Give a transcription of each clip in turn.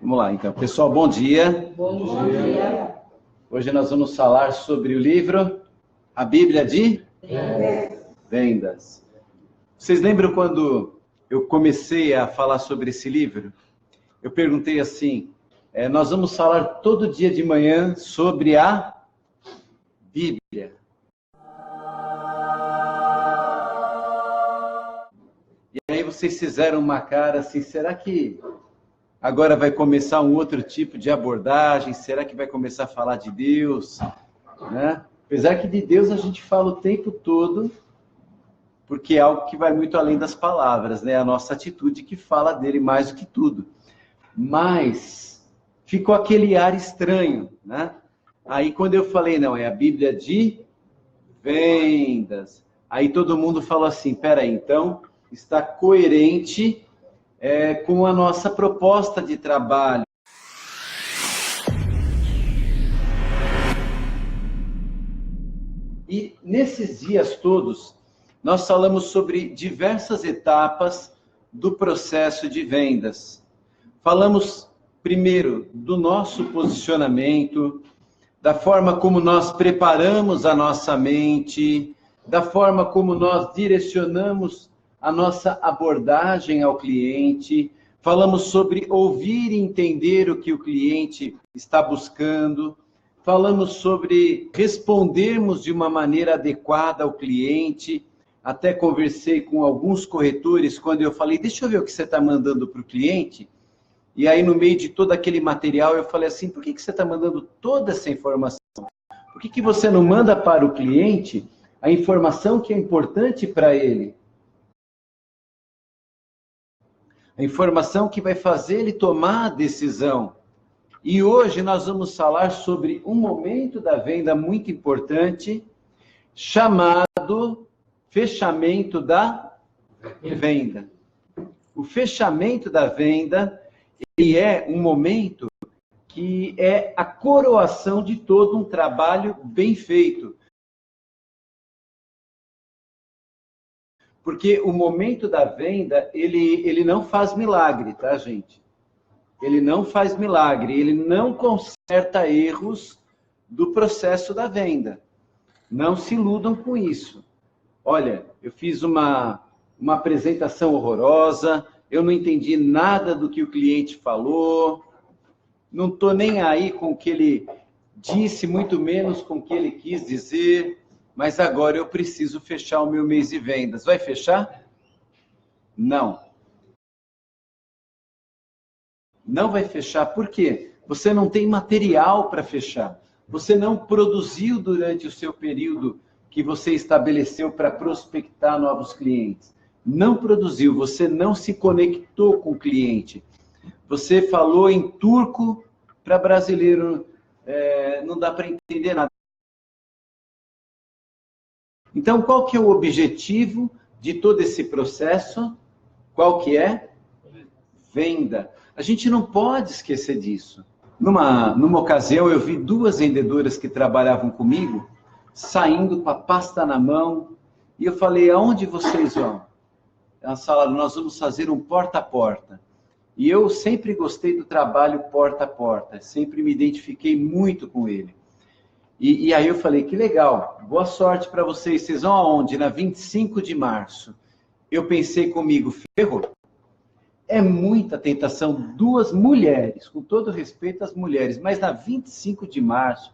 Vamos lá, então. Pessoal, bom dia. Bom dia. Hoje nós vamos falar sobre o livro A Bíblia de Vendas. Vocês lembram quando eu comecei a falar sobre esse livro? Eu perguntei assim, nós vamos falar todo dia de manhã sobre a Bíblia. E aí vocês fizeram uma cara assim, será que agora vai começar um outro tipo de abordagem? Será que vai começar a falar de Deus? Né? Apesar que de Deus a gente fala o tempo todo, porque é algo que vai muito além das palavras, né? A nossa atitude que fala dele mais do que tudo. Mas ficou aquele ar estranho, né? Aí quando eu falei, não, é a Bíblia de Vendas. Aí todo mundo falou assim, peraí, então está coerente com a nossa proposta de trabalho. E nesses dias todos, nós falamos sobre diversas etapas do processo de vendas. Falamos primeiro do nosso posicionamento, da forma como nós preparamos a nossa mente, da forma como nós direcionamos a nossa abordagem ao cliente. Falamos sobre ouvir e entender o que o cliente está buscando. Falamos sobre respondermos de uma maneira adequada ao cliente. Até conversei com alguns corretores quando eu falei, deixa eu ver o que você está mandando para o cliente. E aí, no meio de todo aquele material, eu falei assim, por que você está mandando toda essa informação? Por que você não manda para o cliente a informação que é importante para ele? A informação que vai fazer ele tomar a decisão. E hoje nós vamos falar sobre um momento da venda muito importante, chamado fechamento da venda. O fechamento da venda, ele é um momento que é a coroação de todo um trabalho bem feito. Porque o momento da venda, ele não faz milagre, tá, gente? Ele não faz milagre, ele não conserta erros do processo da venda. Não se iludam com isso. Olha, eu fiz uma apresentação horrorosa, eu não entendi nada do que o cliente falou, não estou nem aí com o que ele disse, muito menos com o que ele quis dizer, mas agora eu preciso fechar o meu mês de vendas. Vai fechar? Não. Não vai fechar, por quê? Você não tem material para fechar. Você não produziu durante o seu período que você estabeleceu para prospectar novos clientes. Não produziu, você não se conectou com o cliente. Você falou em turco para brasileiro, não dá para entender nada. Então, qual que é o objetivo de todo esse processo? Qual que é? Venda. A gente não pode esquecer disso. Numa ocasião, eu vi duas vendedoras que trabalhavam comigo, saindo com a pasta na mão, e eu falei, aonde vocês vão? Elas falaram, nós vamos fazer um porta a porta. E eu sempre gostei do trabalho porta a porta, sempre me identifiquei muito com ele. E aí eu falei, que legal, boa sorte para vocês. Vocês vão aonde? Na 25 de março. Eu pensei comigo, ferrou. É muita tentação, duas mulheres, com todo respeito às mulheres, mas na 25 de março.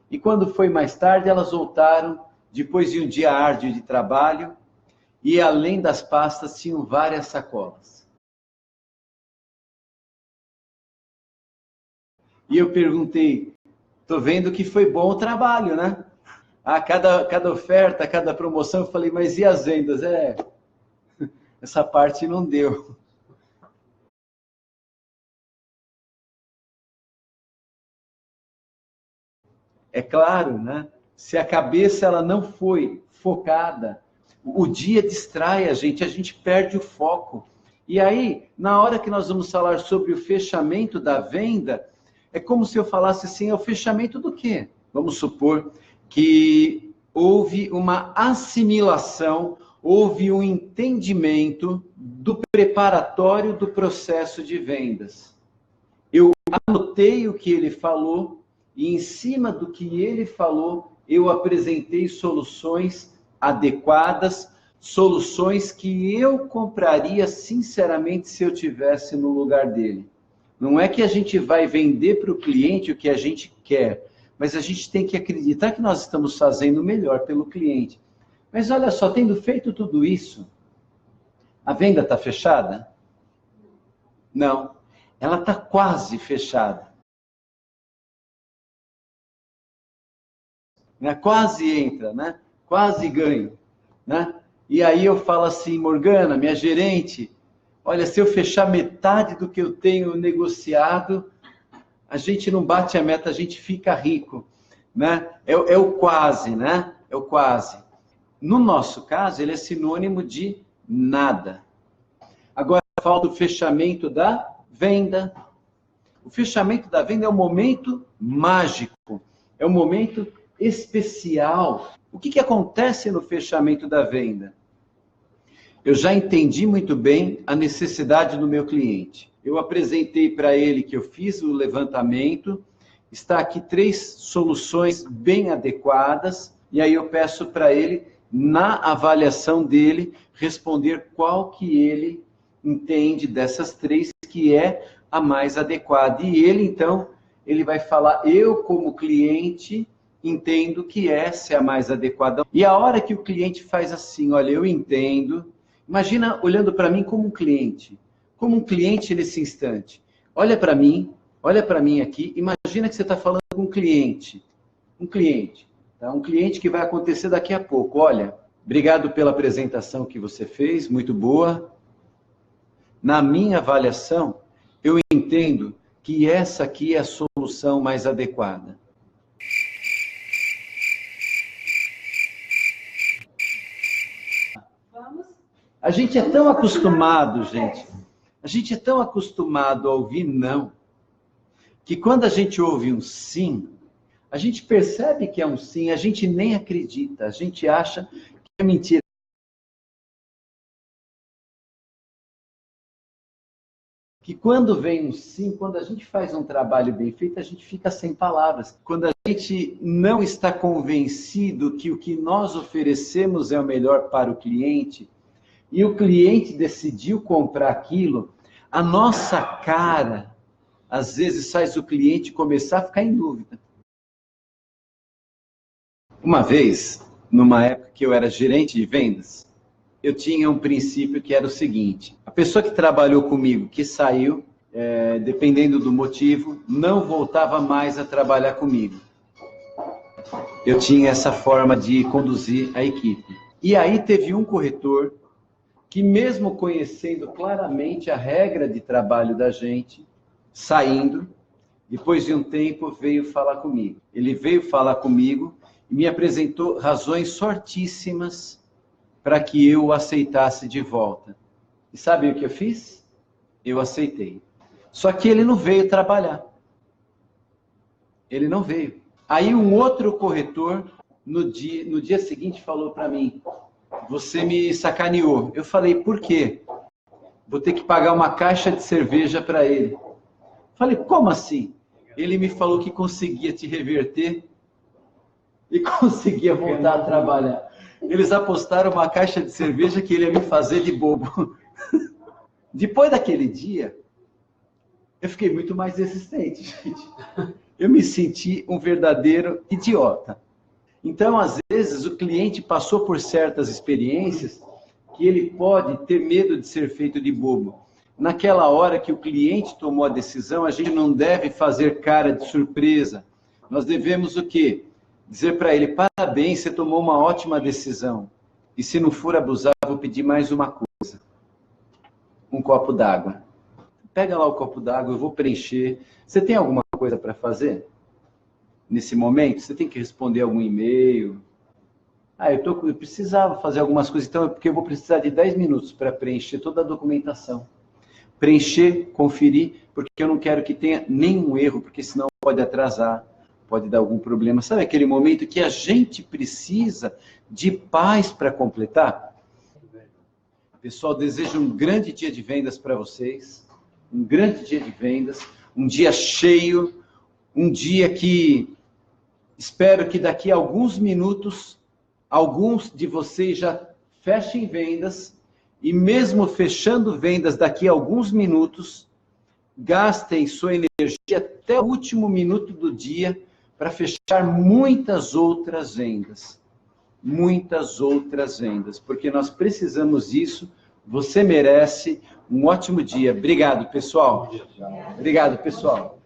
E quando foi mais tarde, elas voltaram, depois de um dia árduo de trabalho, e além das pastas, tinham várias sacolas. E eu perguntei, tô vendo que foi bom o trabalho, né? Cada oferta, cada promoção, eu falei, mas e as vendas? Essa parte não deu. É claro, né? Se a cabeça ela não foi focada, o dia distrai a gente perde o foco. E aí, na hora que nós vamos falar sobre o fechamento da venda, é como se eu falasse assim, é o fechamento do quê? Vamos supor que houve uma assimilação, houve um entendimento do preparatório do processo de vendas. Eu anotei o que ele falou e, em cima do que ele falou, eu apresentei soluções adequadas, soluções que eu compraria sinceramente se eu tivesse no lugar dele. Não é que a gente vai vender para o cliente o que a gente quer, mas a gente tem que acreditar que nós estamos fazendo o melhor pelo cliente. Mas olha só, tendo feito tudo isso, a venda está fechada? Não, ela está quase fechada. Né? Quase entra, né? Quase ganho. Né? E aí eu falo assim, Morgana, minha gerente, olha, se eu fechar metade do que eu tenho negociado, a gente não bate a meta, a gente fica rico. Né? É o quase, né? É o quase. No nosso caso, ele é sinônimo de nada. Agora, falta o fechamento da venda. O fechamento da venda é um momento mágico, é um momento especial. O que acontece no fechamento da venda? Eu já entendi muito bem a necessidade do meu cliente. Eu apresentei para ele que eu fiz o levantamento, está aqui 3 soluções bem adequadas, e aí eu peço para ele, na avaliação dele, responder qual que ele entende dessas 3 que é a mais adequada. E ele, então, ele vai falar, eu como cliente entendo que essa é a mais adequada. E a hora que o cliente faz assim, olha, eu entendo, imagina olhando para mim como um cliente nesse instante. Olha para mim aqui, imagina que você está falando com um cliente, tá? Um cliente que vai acontecer daqui a pouco. Olha, obrigado pela apresentação que você fez, muito boa. Na minha avaliação, eu entendo que essa aqui é a solução mais adequada. A gente é tão acostumado, gente. A gente é tão acostumado a ouvir não, que quando a gente ouve um sim, a gente percebe que é um sim, a gente nem acredita, a gente acha que é mentira. Que quando vem um sim, quando a gente faz um trabalho bem feito, a gente fica sem palavras. Quando a gente não está convencido que o que nós oferecemos é o melhor para o cliente, e o cliente decidiu comprar aquilo, a nossa cara, às vezes, faz o cliente começar a ficar em dúvida. Uma vez, numa época que eu era gerente de vendas, eu tinha um princípio que era o seguinte, a pessoa que trabalhou comigo, que saiu, dependendo do motivo, não voltava mais a trabalhar comigo. Eu tinha essa forma de conduzir a equipe. E aí teve um corretor que, mesmo conhecendo claramente a regra de trabalho da gente, saindo, depois de um tempo veio falar comigo. Ele veio falar comigo e me apresentou razões fortíssimas para que eu o aceitasse de volta. E sabe o que eu fiz? Eu aceitei. Só que ele não veio trabalhar. Ele não veio. Aí um outro corretor, no dia seguinte, falou para mim, você me sacaneou. Eu falei, por quê? Vou ter que pagar uma caixa de cerveja para ele. Falei, como assim? Ele me falou que conseguia te reverter e conseguia voltar a trabalhar. Eles apostaram uma caixa de cerveja que ele ia me fazer de bobo. Depois daquele dia, eu fiquei muito mais resistente, gente. Eu me senti um verdadeiro idiota. Então, às vezes, o cliente passou por certas experiências que ele pode ter medo de ser feito de bobo. Naquela hora que o cliente tomou a decisão, a gente não deve fazer cara de surpresa. Nós devemos o quê? Dizer para ele, parabéns, você tomou uma ótima decisão. E se não for abusar, vou pedir mais uma coisa. Um copo d'água. Pega lá o copo d'água, eu vou preencher. Você tem alguma coisa para fazer? Nesse momento, você tem que responder algum e-mail. Eu precisava fazer algumas coisas, então, porque eu vou precisar de 10 minutos para preencher toda a documentação. Preencher, conferir, porque eu não quero que tenha nenhum erro, porque senão pode atrasar, pode dar algum problema. Sabe aquele momento que a gente precisa de paz para completar? Pessoal, desejo um grande dia de vendas para vocês. Um grande dia de vendas. Um dia cheio. Um dia que espero que daqui a alguns minutos, alguns de vocês já fechem vendas. E mesmo fechando vendas daqui a alguns minutos, gastem sua energia até o último minuto do dia para fechar muitas outras vendas. Muitas outras vendas, porque nós precisamos disso. Você merece um ótimo dia. Obrigado, pessoal. Obrigado, pessoal.